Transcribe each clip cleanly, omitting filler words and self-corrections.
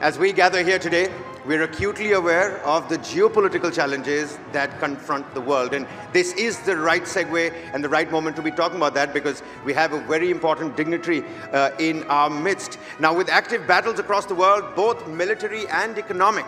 As we gather here today, we're acutely aware of the geopolitical challenges that confront the world. And this is the right segue and the right moment to be talking about that, because we have a very important dignitary in our midst. Now, with active battles across the world, both military and economic,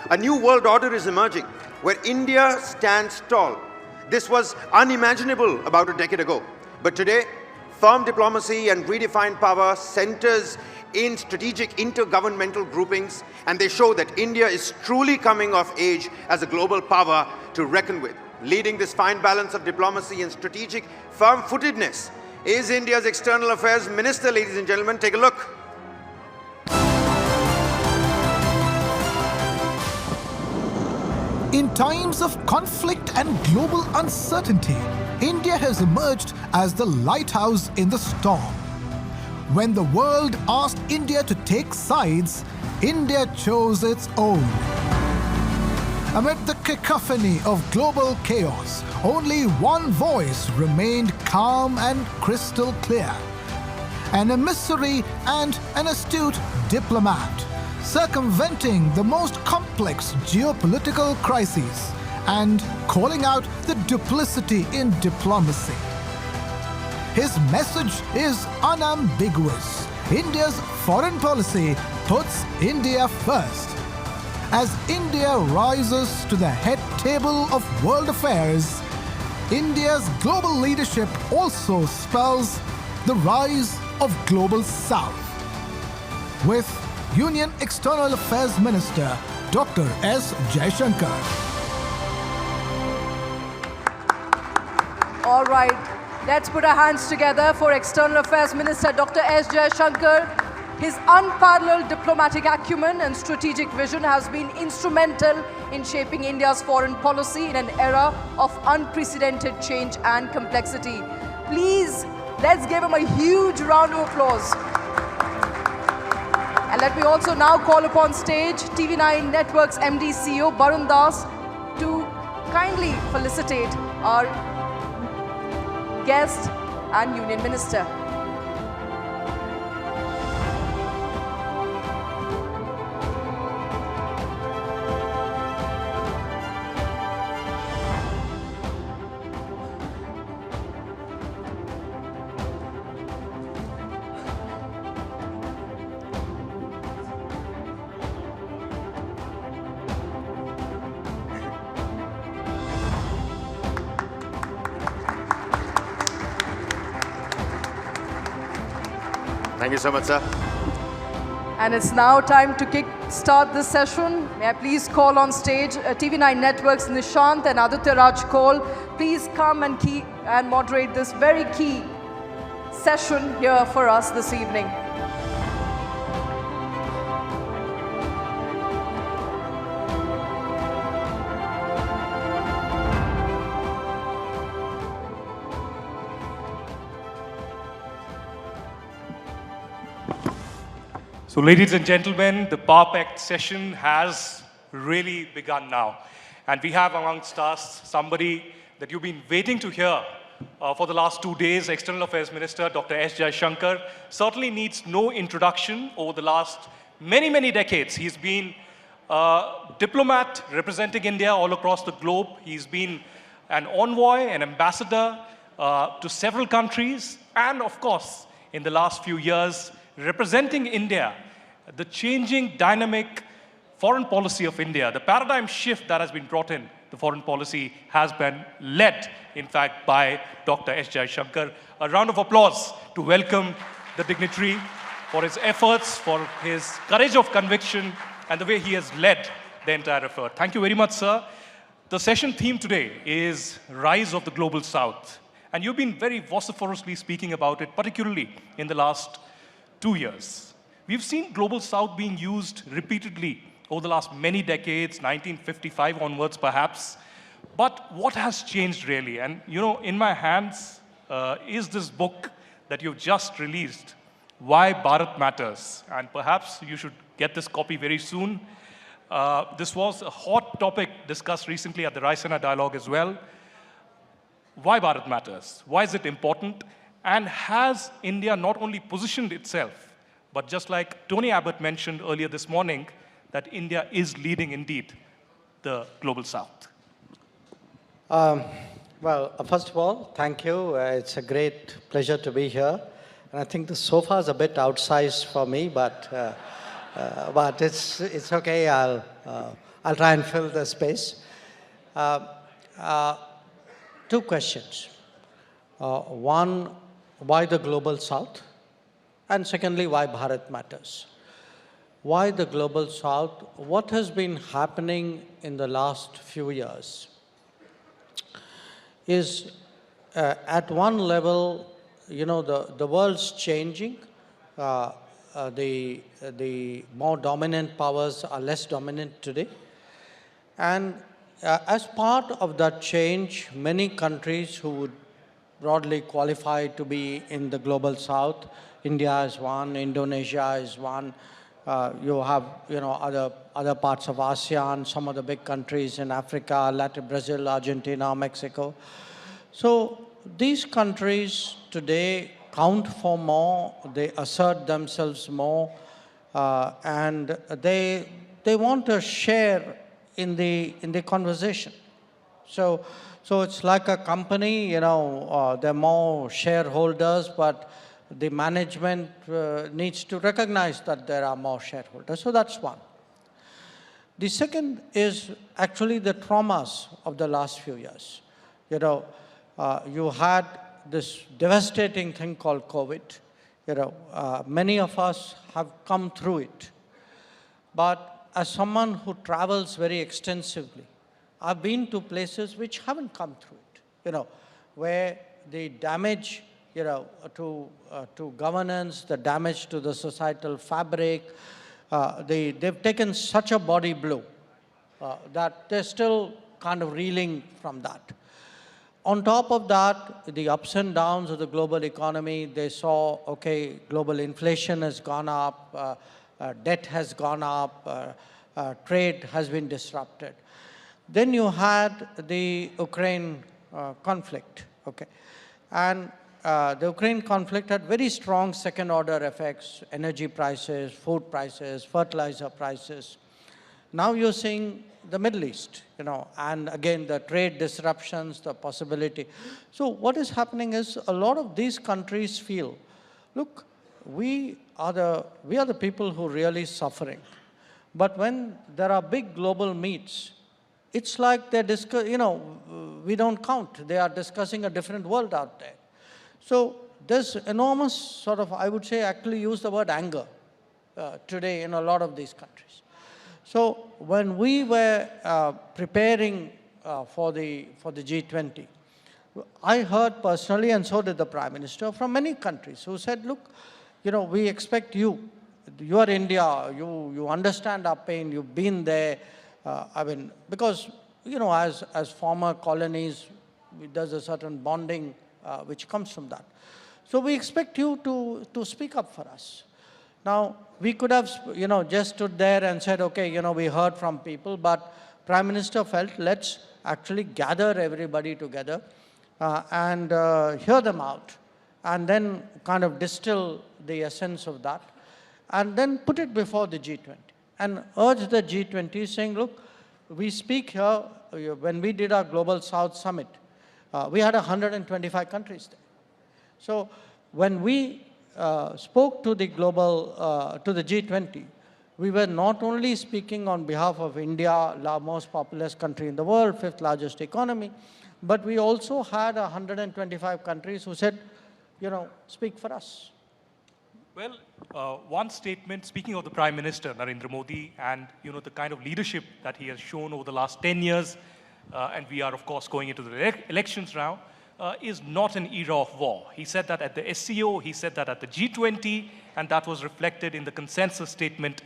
a new world order is emerging where India stands tall. This was unimaginable about a decade ago. But today, firm diplomacy and redefined power centers in strategic intergovernmental groupings, and they show that India is truly coming of age as a global power to reckon with. Leading this fine balance of diplomacy and strategic firm-footedness is India's External Affairs Minister, ladies and gentlemen. Take a look. In times of conflict and global uncertainty, India has emerged as the lighthouse in the storm. When the world asked India to take sides, India chose its own. Amid the cacophony of global chaos, only one voice remained calm and crystal clear. An emissary and an astute diplomat, circumventing the most complex geopolitical crises and calling out the duplicity in diplomacy. His message is unambiguous. India's foreign policy puts India first. As India rises to the head table of world affairs, India's global leadership also spells the rise of Global South. With Union External Affairs Minister Dr. S Jaishankar. All right. Let's put our hands together for External Affairs Minister Dr. S Jaishankar. His unparalleled diplomatic acumen and strategic vision has been instrumental in shaping India's foreign policy in an era of unprecedented change and complexity. Please, let's give him a huge round of applause. And let me also now call upon stage TV9 Network's MD CEO Barun Das to kindly felicitate our guest and Union Minister. Thank you so much, sir. And it's now time to start this session. May I please call on stage TV9 Network's Nishant and Aditya Raj Kaul. Please come and moderate this very key session here for us this evening. So, ladies and gentlemen, the power-packed session has really begun now. And we have amongst us somebody that you've been waiting to hear for the last 2 days, External Affairs Minister Dr. S Jaishankar. Certainly needs no introduction. Over the last many, many decades, he's been a diplomat representing India all across the globe. He's been an envoy, an ambassador to several countries. And of course, in the last few years, representing India, the changing dynamic foreign policy of India, the paradigm shift that has been brought in, the foreign policy has been led, in fact, by Dr. S Jaishankar. A round of applause to welcome the dignitary for his efforts, for his courage of conviction, and the way he has led the entire effort. Thank you very much, sir. The session theme today is Rise of the Global South. And you've been very vociferously speaking about it, particularly in the last 2 years. We've seen Global South being used repeatedly over the last many decades, 1955 onwards perhaps. But what has changed really? And you know, in my hands is this book that you've just released, Why Bharat Matters. And perhaps you should get this copy very soon. This was a hot topic discussed recently at the Raisina Dialogue as well. Why Bharat Matters? Why is it important? And has India not only positioned itself But just like Tony Abbott mentioned earlier this morning, that India is leading indeed the global south. Well, first of all, thank you. It's a great pleasure to be here. And I think the sofa is a bit outsized for me, but it's okay. I'll try and fill the space. Two questions. One, why the global south? And secondly, why Bharat matters? Why the global south? What has been happening in the last few years is at one level, you know, the world's changing. The more dominant powers are less dominant today. And as part of that change, many countries who would broadly qualify to be in the global south, India is one, Indonesia is one. You have, you know, other parts of ASEAN, some of the big countries in Africa, Latin, Brazil, Argentina, Mexico. So these countries today count for more, they assert themselves more, and they want a share in the conversation. So it's like a company, you know, there are more shareholders, but the management needs to recognize that there are more shareholders. So that's one. The second is actually the traumas of the last few years. You know, you had this devastating thing called COVID. You know, many of us have come through it. But as someone who travels very extensively, I've been to places which haven't come through it, you know, where the damage, you know, to governance, the damage to the societal fabric, they've taken such a body blow that they're still kind of reeling from that. On top of that, the ups and downs of the global economy, they saw, okay, global inflation has gone up, debt has gone up, trade has been disrupted. Then you had the Ukraine conflict, okay? And the Ukraine conflict had very strong second-order effects, energy prices, food prices, fertilizer prices. Now you're seeing the Middle East, you know, and again, the trade disruptions, the possibility. So what is happening is a lot of these countries feel, look, we are the people who are really suffering. But when there are big global meets, it's like they're you know, we don't count. They are discussing a different world out there. So there's enormous sort of, I would say, actually use the word anger today in a lot of these countries. So when we were preparing for the G20, I heard personally, and so did the Prime Minister, from many countries who said, look, you know, we expect you. You are India. You understand our pain. You've been there. I mean, because, you know, as former colonies, there's a certain bonding which comes from that. So we expect you to speak up for us. Now, we could have, you know, just stood there and said, okay, you know, we heard from people, but Prime Minister felt, let's actually gather everybody together and hear them out, and then kind of distill the essence of that, and then put it before the G20, and urge the G20 saying, look, we speak here, when we did our Global South Summit, we had 125 countries there. So when we spoke to the global, to the G20, we were not only speaking on behalf of India, the most populous country in the world, fifth largest economy, but we also had 125 countries who said, you know, speak for us. Well, one statement, speaking of the Prime Minister, Narendra Modi, and, you know, the kind of leadership that he has shown over the last 10 years, and we are, of course, going into the elections now, is not an era of war. He said that at the SCO, he said that at the G20, and that was reflected in the consensus statement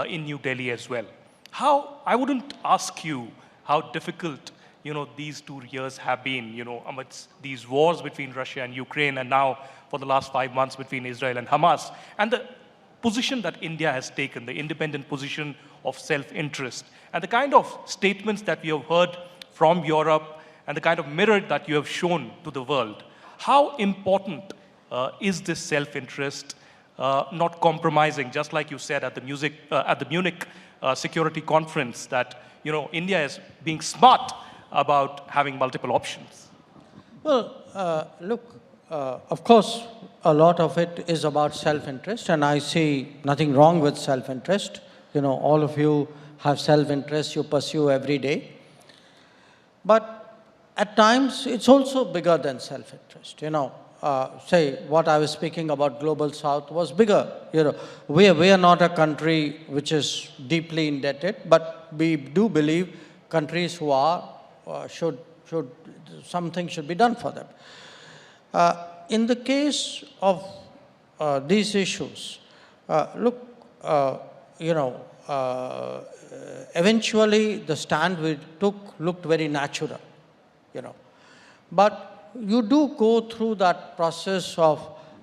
in New Delhi as well. I wouldn't ask you how difficult, you know, these 2 years have been, you know, amidst these wars between Russia and Ukraine, and now for the last 5 months between Israel and Hamas, and the position that India has taken, the independent position of self-interest, and the kind of statements that we have heard from Europe, and the kind of mirror that you have shown to the world. How important is this self-interest not compromising, just like you said at the Munich Security Conference, that India is being smart about having multiple options. Well, look, of course, a lot of it is about self-interest, and I see nothing wrong with self-interest. All of you have self-interest you pursue every day. But at times, it's also bigger than self-interest. Say, what I was speaking about Global South was bigger. We are not a country which is deeply indebted, but we do believe countries who are, something should be done for them. In the case of these issues, look, eventually the stand we took looked very natural, But you do go through that process of,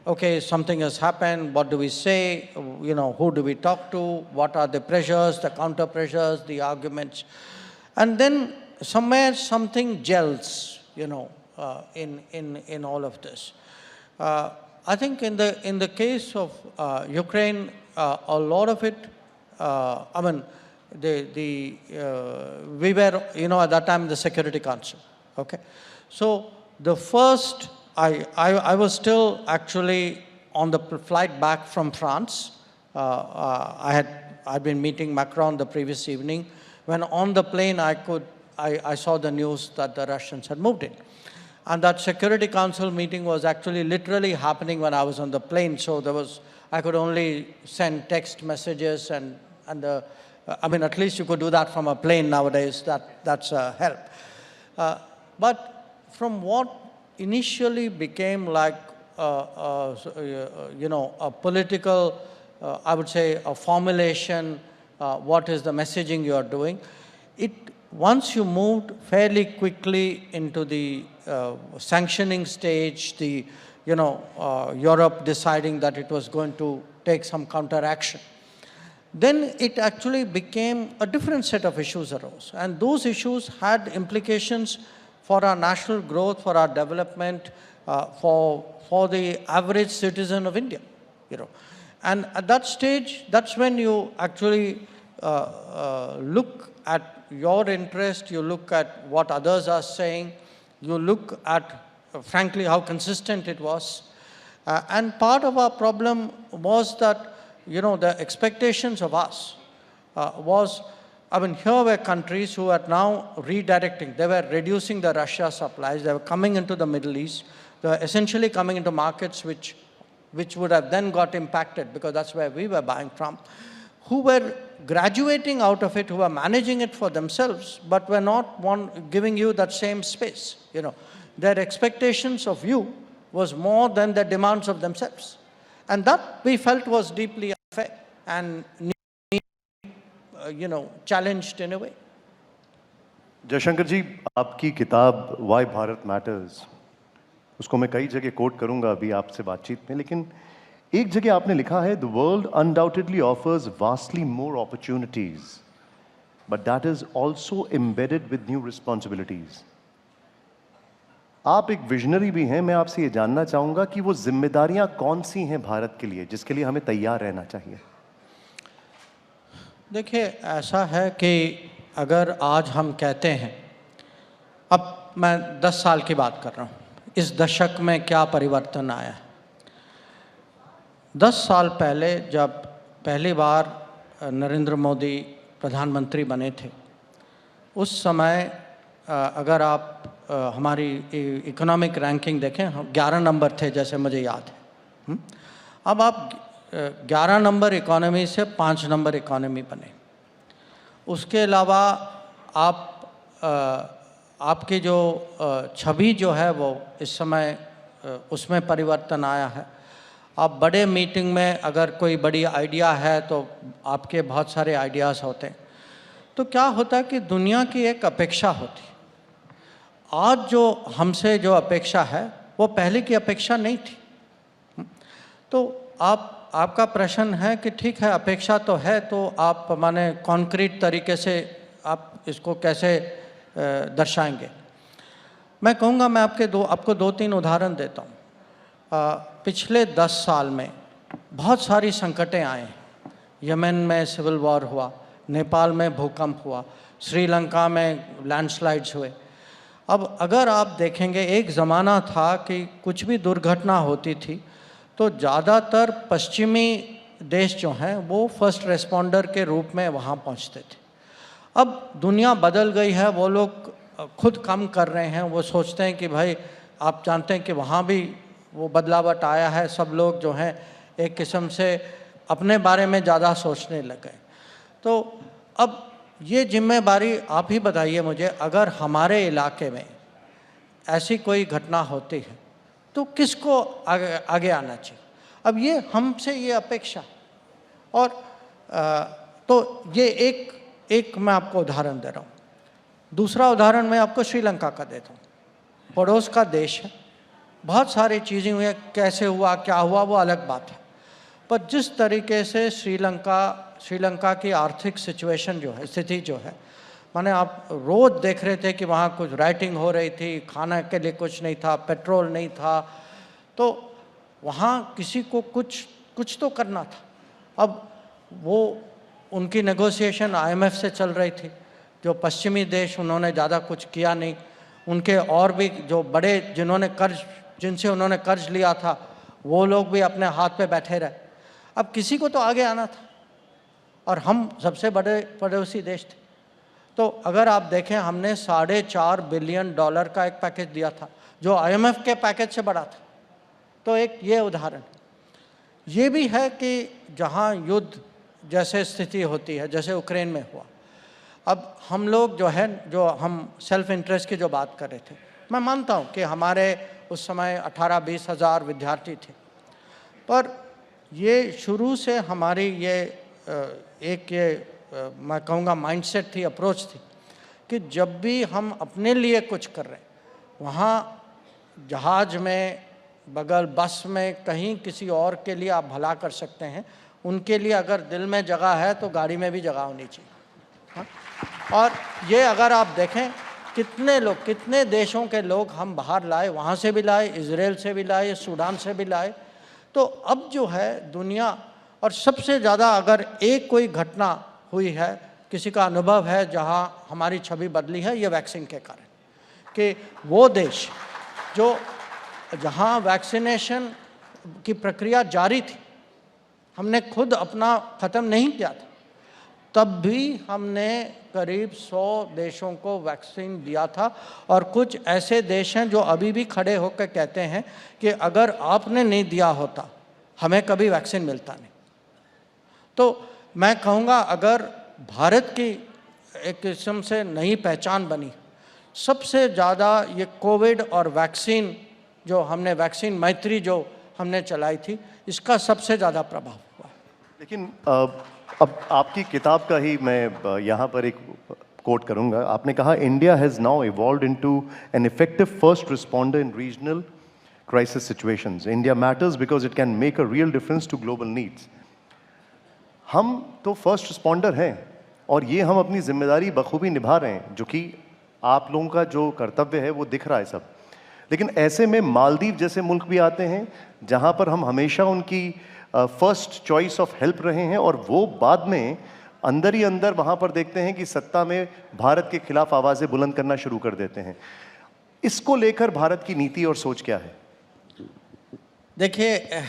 okay, something has happened, what do we say, who do we talk to, what are the pressures, the counter pressures, the arguments. And then somewhere something gels, in all of this. I think in the case of Ukraine, a lot of it, we were, at that time in the Security Council, okay? So the first, I was still actually on the flight back from France. I'd been meeting Macron the previous evening. When on the plane, I saw the news that the Russians had moved in. And that Security Council meeting was actually literally happening when I was on the plane. So I could only send text messages and at least you could do that from a plane nowadays. That's a help. But from what initially became like, a political, I would say, a formulation, what is the messaging you are doing, once you moved fairly quickly into the sanctioning stage, Europe deciding that it was going to take some counteraction, then it actually became a different set of issues arose. And those issues had implications for our national growth, for our development, for the average citizen of India, And at that stage, that's when you actually look at your interest, you look at what others are saying, you look at, frankly, how consistent it was. And part of our problem was that, the expectations of us here were countries who are now redirecting. They were reducing the Russia supplies. They were coming into the Middle East. They were essentially coming into markets which would have then got impacted because that's where we were buying from, who were graduating out of it, who were managing it for themselves, but were not giving you that same space. Their expectations of you was more than the demands of themselves. And that we felt was deeply unfair and challenged in a way. Jaishankar जी, आपकी किताब Why Bharat Matters, उसको मैं कई जगह coat करूंगा अभी आपसे बातचीत में, लेकिन एक जगह आपने लिखा है, The world undoubtedly offers vastly more opportunities, but that is also embedded with new responsibilities. आप एक विजनरी भी हैं, मैं आपसे ये जानना चाहूंगा कि वो जिम्मेदारियां कौन सी हैं भारत के लिए, जिसके लिए हमें तैयार रहना चाहिए। देखिए, ऐसा है कि अगर आज हम कहते हैं, अब मैं 10 साल की बात कर रहा हूँ, इस दशक में क्या परिवर्तन आया है। 10 साल पहले जब पहली बार नरेंद्र मोदी प्रधानमंत्री बने थे, उस समय अगर आप हमारी इकोनॉमिक रैंकिंग देखें, हम 11 नंबर थे जैसे मुझे याद है। अब आप 11 नंबर इकोनॉमी से 5 नंबर इकोनॉमी बने। उसके अलावा आपकी जो छवि जो है वो इस समय उसमें परिवर्तन आया है। आप बड़े मीटिंग में अगर कोई बड़ी आइडिया है तो आपके बहुत सारे आइडियाज़ होते हैं। तो क्या होता है कि दुनिया की एक अपेक्षा होती है। आज जो हमसे जो अपेक्षा है वो पहले की अपेक्षा नहीं थी। तो आपका प्रश्न है कि ठीक है, अपेक्षा तो है, तो आप माने कॉन्क्रीट तरीके से आप इसको कैसे दर्शाएंगे। मैं कहूँगा, मैं आपको 2-3 उदाहरण देता हूँ। पिछले 10 साल में बहुत सारी संकटें आए हैं। यमन में सिविल वॉर हुआ, नेपाल में भूकंप हुआ, श्रीलंका में लैंडस्लाइड्स हुए। अब अगर आप देखेंगे, एक ज़माना था कि कुछ भी दुर्घटना होती थी तो ज़्यादातर पश्चिमी देश जो हैं वो फर्स्ट रेस्पॉन्डर के रूप में वहाँ पहुँचते थे। अब दुनिया बदल गई है, वो लोग खुद काम कर रहे हैं। वो सोचते हैं कि भाई, आप जानते हैं कि वहाँ भी वो बदलावट आया है, सब लोग जो हैं एक किस्म से अपने बारे में ज़्यादा सोचने लगे। तो अब ये जिम्मेदारी आप ही बताइए मुझे, अगर हमारे इलाके में ऐसी कोई घटना होती है तो किसको आगे आना चाहिए? अब ये हमसे ये अपेक्षा। और तो ये एक मैं आपको उदाहरण दे रहा हूँ। दूसरा उदाहरण मैं आपको श्रीलंका का देता हूँ। पड़ोस का देश है, बहुत सारी चीज़ें हुई, कैसे हुआ क्या हुआ वो अलग बात है, पर जिस तरीके से श्रीलंका की आर्थिक सिचुएशन जो है, स्थिति जो है, माने आप रोज़ देख रहे थे कि वहाँ कुछ राइटिंग हो रही थी, खाना के लिए कुछ नहीं था, पेट्रोल नहीं था, तो वहाँ किसी को कुछ तो करना था। अब वो उनकी नेगोशिएशन IMF से चल रही थी। जो पश्चिमी देश, उन्होंने ज़्यादा कुछ किया नहीं। उनके और भी जो बड़े जिनसे उन्होंने कर्ज लिया था, वो लोग भी अपने हाथ पे बैठे रहे। अब किसी को तो आगे आना था, और हम सबसे बड़े पड़ोसी देश थे। तो अगर आप देखें, हमने $4.5 बिलियन का एक पैकेज दिया था, जो IMF के पैकेज से बड़ा था। तो एक ये उदाहरण ये भी है कि जहाँ युद्ध जैसे स्थिति होती है, जैसे यूक्रेन में हुआ, अब हम लोग जो है, जो हम सेल्फ इंटरेस्ट की जो बात कर रहे थे, मैं मानता हूँ कि हमारे उस समय 18-20 हज़ार विद्यार्थी थे, पर ये शुरू से हमारी ये मैं कहूँगा माइंडसेट थी, अप्रोच थी कि जब भी हम अपने लिए कुछ कर रहे हैं, वहाँ जहाज में, बगल बस में, कहीं किसी और के लिए आप भला कर सकते हैं। उनके लिए अगर दिल में जगह है तो गाड़ी में भी जगह होनी चाहिए। हाँ? और ये अगर आप देखें, कितने देशों के लोग हम बाहर लाए, वहाँ से भी लाए, इजराइल से भी लाए, सूडान से भी लाए। तो अब जो है दुनिया, और सबसे ज़्यादा अगर एक कोई घटना हुई है, किसी का अनुभव है जहाँ हमारी छवि बदली है, ये वैक्सीन के कारण, कि वो देश जहाँ वैक्सीनेशन की प्रक्रिया जारी थी, हमने खुद अपना ख़त्म नहीं किया था, तब भी हमने करीब 100 देशों को वैक्सीन दिया था। और कुछ ऐसे देश हैं जो अभी भी खड़े होकर कहते हैं कि अगर आपने नहीं दिया होता हमें कभी वैक्सीन मिलता नहीं। तो मैं कहूँगा, अगर भारत की एक किस्म से नई पहचान बनी, सबसे ज़्यादा ये कोविड और वैक्सीन जो हमने, वैक्सीन मैत्री जो हमने चलाई थी, इसका सबसे ज़्यादा प्रभाव हुआ। लेकिन अब आपकी किताब का ही मैं यहाँ पर एक कोट करूँगा। आपने कहा, India has now evolved into an effective first responder in regional crisis situations. India matters because it can make a real difference to global needs. हम तो फर्स्ट रिस्पॉन्डर हैं और ये हम अपनी जिम्मेदारी बखूबी निभा रहे हैं, जो कि आप लोगों का जो कर्तव्य है वो दिख रहा है सब। लेकिन ऐसे में मालदीव जैसे मुल्क भी आते हैं जहाँ पर हम हमेशा उनकी फर्स्ट चॉइस ऑफ हेल्प रहे हैं, और वो बाद में अंदर ही अंदर वहाँ पर देखते हैं कि सत्ता में भारत के खिलाफ आवाज़ें बुलंद करना शुरू कर देते हैं। इसको लेकर भारत की नीति और सोच क्या है? देखिए,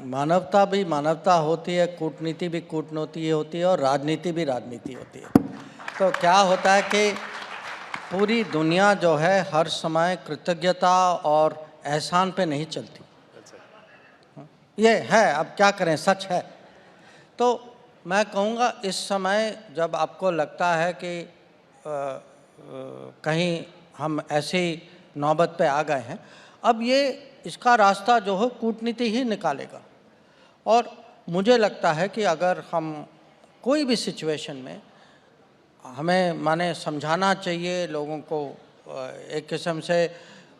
मानवता भी मानवता होती है, कूटनीति भी कूटनीति होती है, और राजनीति भी राजनीति होती है। तो क्या होता है कि पूरी दुनिया जो है हर समय कृतज्ञता और एहसान पे नहीं चलती। ये है, अब क्या करें, सच है। तो मैं कहूँगा, इस समय जब आपको लगता है कि कहीं हम ऐसी नौबत पे आ गए हैं, अब इसका रास्ता जो है कूटनीति ही निकालेगा। और मुझे लगता है कि अगर हम कोई भी सिचुएशन में, हमें माने समझाना चाहिए लोगों को। एक किस्म से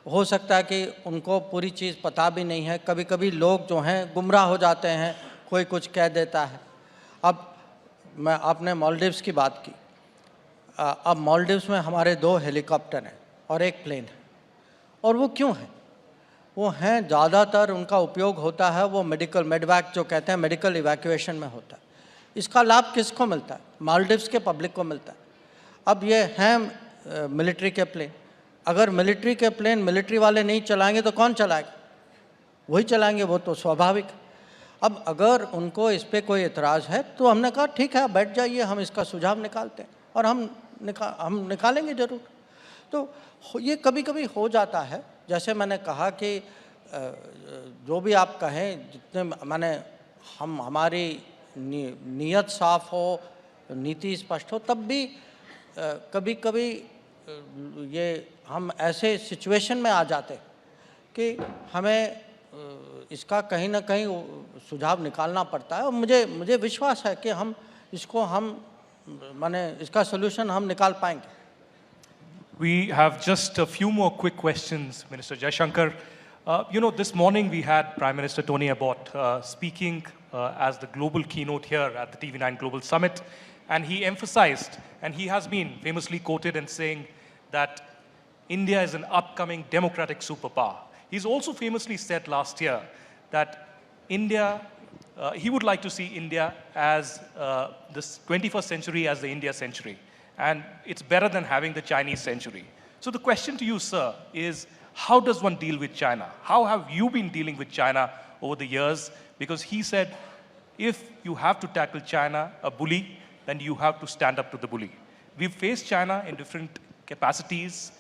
हो सकता है कि उनको पूरी चीज़ पता भी नहीं है, कभी कभी लोग जो हैं गुमराह हो जाते हैं, कोई कुछ कह देता है। अब आपने मालदीव्स की बात की। अब मालदीव्स में हमारे 2 हेलीकॉप्टर हैं और 1 प्लेन है। और वो क्यों है? वो हैं ज़्यादातर उनका उपयोग होता है वो मेडवैक जो कहते हैं मेडिकल इवैक्यूएशन में होता है। इसका लाभ किसको मिलता है? मालदीव्स के पब्लिक को मिलता है। अब ये हैं मिलिट्री के प्लेन, अगर मिलिट्री के प्लेन मिलिट्री वाले नहीं चलाएंगे तो कौन चलाएगा? वही चलाएंगे, वो तो स्वाभाविक। अब अगर उनको इस पर कोई एतराज़ है तो हमने कहा ठीक है बैठ जाइए, हम इसका सुझाव निकालते हैं और हम निकालेंगे ज़रूर। तो ये कभी कभी हो जाता है, जैसे मैंने कहा कि जो भी आप कहें, जितने माने हमारी नीयत साफ हो, नीति स्पष्ट हो, तब भी कभी कभी ये हम ऐसे सिचुएशन में आ जाते कि हमें इसका कहीं ना कहीं सुझाव निकालना पड़ता है। और मुझे विश्वास है कि हम इसका सॉल्यूशन हम निकाल पाएंगे। We have just a few more quick questions, Minister Jaishankar. This morning we had Prime Minister Tony Abbott speaking as the global keynote here at the TV9 Global Summit, and he emphasized, and he has been famously quoted in saying that India is an upcoming democratic superpower. He's also famously said last year that he would like to see India as this 21st century as the India century. And it's better than having the Chinese century. So the question to you, sir, is how does one deal with China? How have you been dealing with China over the years? Because he said, if you have to tackle China, a bully, then you have to stand up to the bully. We've faced China in different capacities.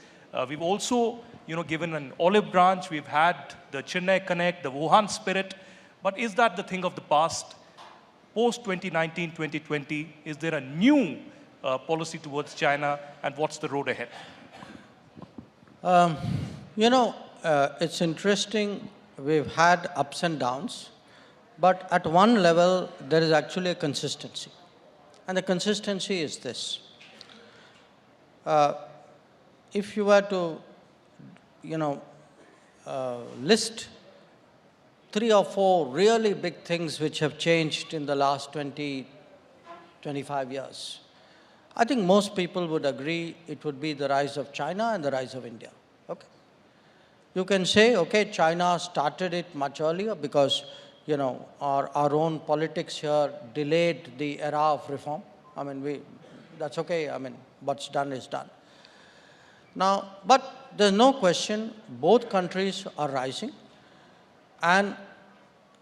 We've also, given an olive branch. We've had the Chennai Connect, the Wuhan spirit. But is that the thing of the past? Post 2019, 2020, is there a new policy towards China, and what's the road ahead? It's interesting. We've had ups and downs, but at one level, there is actually a consistency. And the consistency is this. If you were to, list 3 or 4 really big things which have changed in the last 20, 25 years, I think most people would agree it would be the rise of China and the rise of India. Okay. You can say, okay, China started it much earlier because, our own politics here delayed the era of reform. That's okay. What's done is done. Now, but there's no question, both countries are rising. And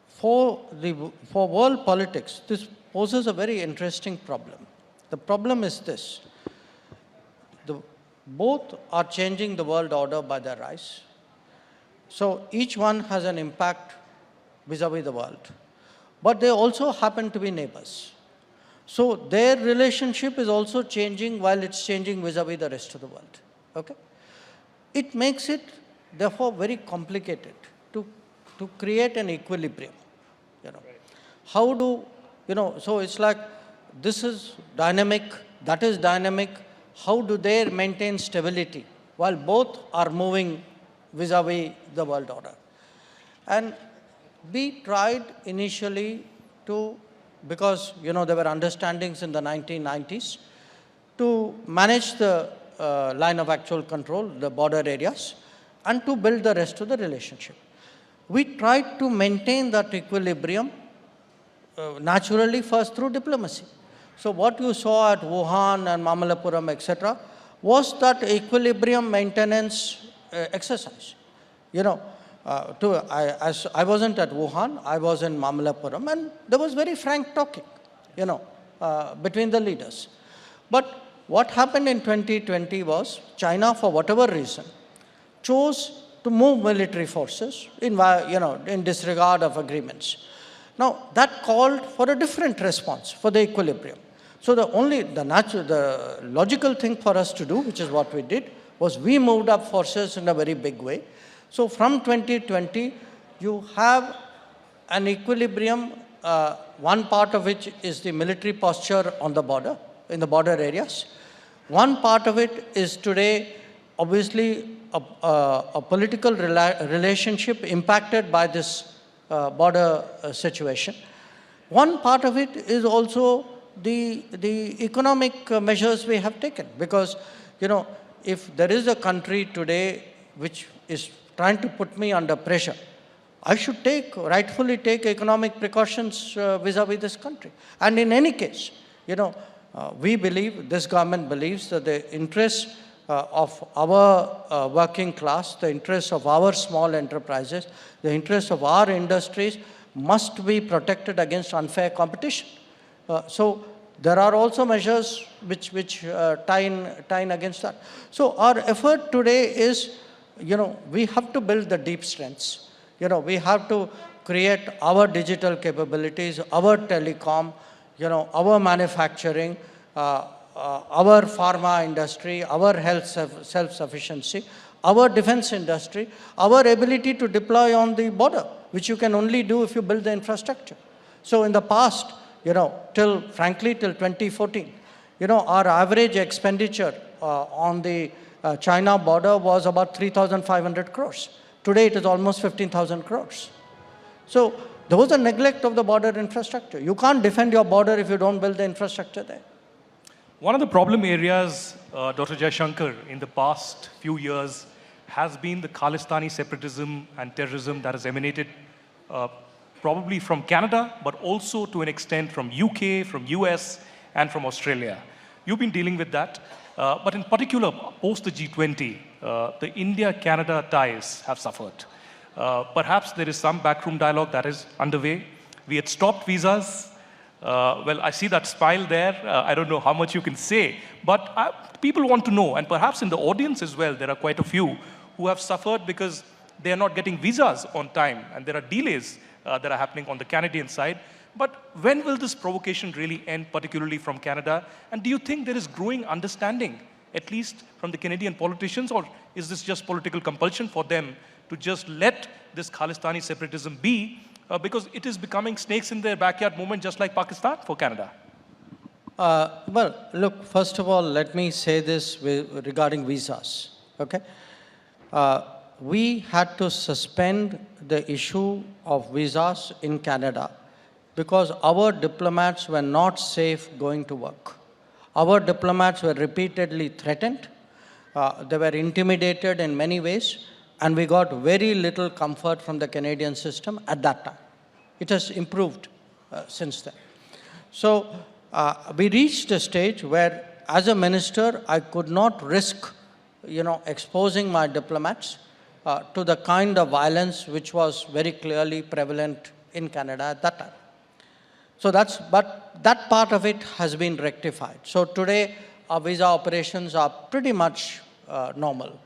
for world politics, this poses a very interesting problem. The problem is this. Both are changing the world order by their rise. So each one has an impact vis-a-vis the world. But they also happen to be neighbors. So their relationship is also changing while it's changing vis-a-vis the rest of the world. Okay? It makes it, therefore, very complicated to create an equilibrium. How do, so it's like, this is dynamic, that is dynamic. How do they maintain stability while both are moving vis-a-vis the world order? And we tried initially to, because there were understandings in the 1990s, to manage the line of actual control, the border areas, and to build the rest of the relationship. We tried to maintain that equilibrium naturally first through diplomacy. So what you saw at Wuhan and Mamallapuram, etc., was that equilibrium maintenance exercise. I wasn't at Wuhan, I was in Mamallapuram, and there was very frank talking, between the leaders. But what happened in 2020 was China, for whatever reason, chose to move military forces in disregard of agreements. Now, that called for a different response for the equilibrium. So the logical thing for us to do, which is what we did, was we moved up forces in a very big way. So from 2020, you have an equilibrium, one part of which is the military posture on the border, in the border areas. One part of it is today, obviously, a political relationship impacted by this border situation. One part of it is also the economic measures we have taken, because if there is a country today which is trying to put me under pressure, I should rightfully take economic precautions vis-a-vis this country. And in any case, we believe, this government believes that the interests of our working class, the interests of our small enterprises, the interests of our industries must be protected against unfair competition. So there are also measures which tie in against that. So our effort today is, we have to build the deep strengths. We have to create our digital capabilities, our telecom, our manufacturing, our pharma industry, our health self-sufficiency, our defense industry, our ability to deploy on the border, which you can only do if you build the infrastructure. So in the past, frankly, till 2014, our average expenditure on the China border was about 3,500 crores. Today, it is almost 15,000 crores. So there was a neglect of the border infrastructure. You can't defend your border if you don't build the infrastructure there. One of the problem areas, Dr. Jaishankar, in the past few years has been the Khalistani separatism and terrorism that has emanated probably from Canada, but also to an extent from UK, from US, and from Australia. You've been dealing with that. But in particular, post the G20, the India-Canada ties have suffered. Perhaps there is some backroom dialogue that is underway. We had stopped visas. Well, I see that smile there. I don't know how much you can say, but people want to know, and perhaps in the audience as well, there are quite a few who have suffered because they are not getting visas on time, and there are delays that are happening on the Canadian side. But when will this provocation really end, particularly from Canada? And do you think there is growing understanding, at least from the Canadian politicians, or is this just political compulsion for them to just let this Khalistani separatism be, because it is becoming snakes in their backyard movement, just like Pakistan for Canada? Well, look, first of all, let me say this regarding visas, okay? We had to suspend the issue of visas in Canada because our diplomats were not safe going to work. Our diplomats were repeatedly threatened. They were intimidated in many ways, and we got very little comfort from the Canadian system at that time. It has improved since then. So we reached a stage where, as a minister, I could not risk, exposing my diplomats to the kind of violence which was very clearly prevalent in Canada at that time. So but that part of it has been rectified. So today, our visa operations are pretty much normal.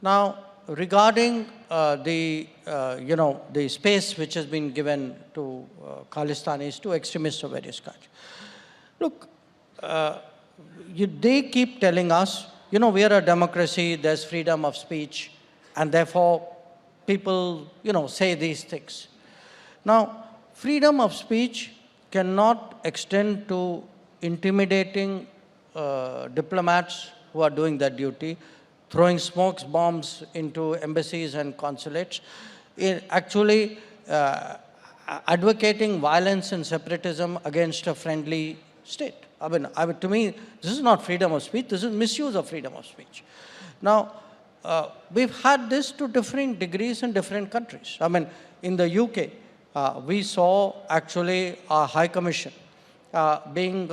Now, regarding the space which has been given to Khalistanis, to extremists of various kinds. Look, they keep telling us, we are a democracy, there's freedom of speech, and therefore people, say these things. Now, freedom of speech cannot extend to intimidating diplomats who are doing their duty, throwing smoke bombs into embassies and consulates, actually advocating violence and separatism against a friendly state. I mean, to me, this is not freedom of speech, this is misuse of freedom of speech. Now, we've had this to different degrees in different countries. I mean, in the UK, we saw actually our High Commission being,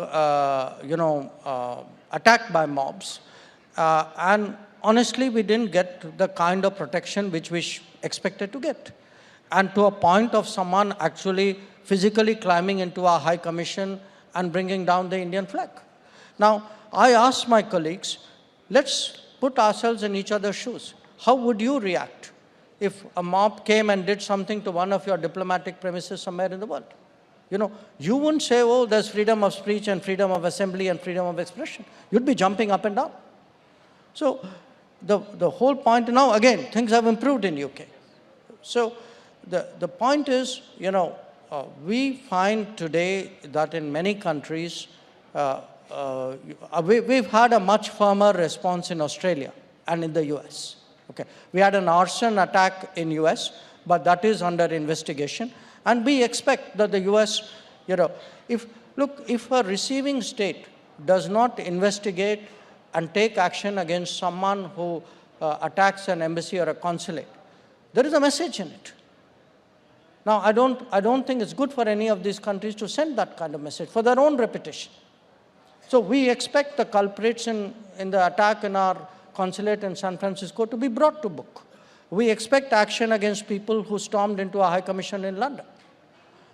attacked by mobs. And honestly, we didn't get the kind of protection which we expected to get. And to a point of someone actually physically climbing into our High Commission and bringing down the Indian flag. Now, I asked my colleagues, let's put ourselves in each other's shoes. How would you react if a mob came and did something to one of your diplomatic premises somewhere in the world? You wouldn't say, oh, there's freedom of speech and freedom of assembly and freedom of expression. You'd be jumping up and down. So the whole point, now again, things have improved in UK. So the point is, we find today that in many countries, we've had a much firmer response in Australia and in the US. Okay. We had an arson attack in US, but that is under investigation. And we expect that the US, if a receiving state does not investigate and take action against someone who attacks an embassy or a consulate, there is a message in it. Now, I don't think it's good for any of these countries to send that kind of message for their own reputation. So we expect the culprits in the attack in our consulate in San Francisco to be brought to book. We expect action against people who stormed into a high commission in London.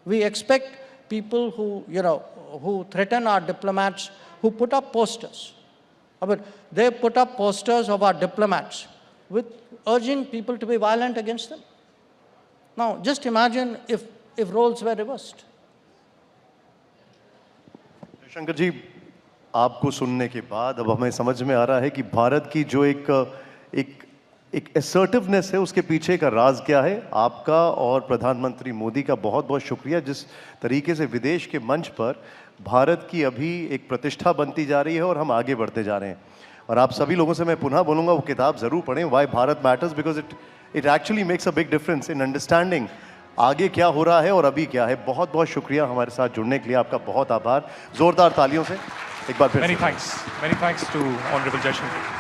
We expect people who threaten our diplomats, who put up posters. But they put up posters of our diplomats with urging people to be violent against them. Now, just imagine if roles were reversed. Jaishankar जी, आपको सुनने के बाद अब हमें समझ में आ रहा है कि भारत की जो एक assertiveness है, उसके पीछे का राज क्या है। आपका और प्रधानमंत्री मोदी का बहुत बहुत शुक्रिया, जिस तरीके से विदेश के मंच पर भारत की अभी एक प्रतिष्ठा बनती जा रही है और हम आगे बढ़ते जा रहे हैं। और आप सभी लोगों से मैं पुनः बोलूँगा, वो किताब ज़रूर पढ़ें, why Bharat matters, because it actually makes a big difference in understanding आगे क्या हो रहा है और अभी क्या है। बहुत बहुत शुक्रिया हमारे साथ जुड़ने के लिए, आपका बहुत आभार। जोरदार तालियों से एक बार फिर। Many thanks to Honorable Jaishankar.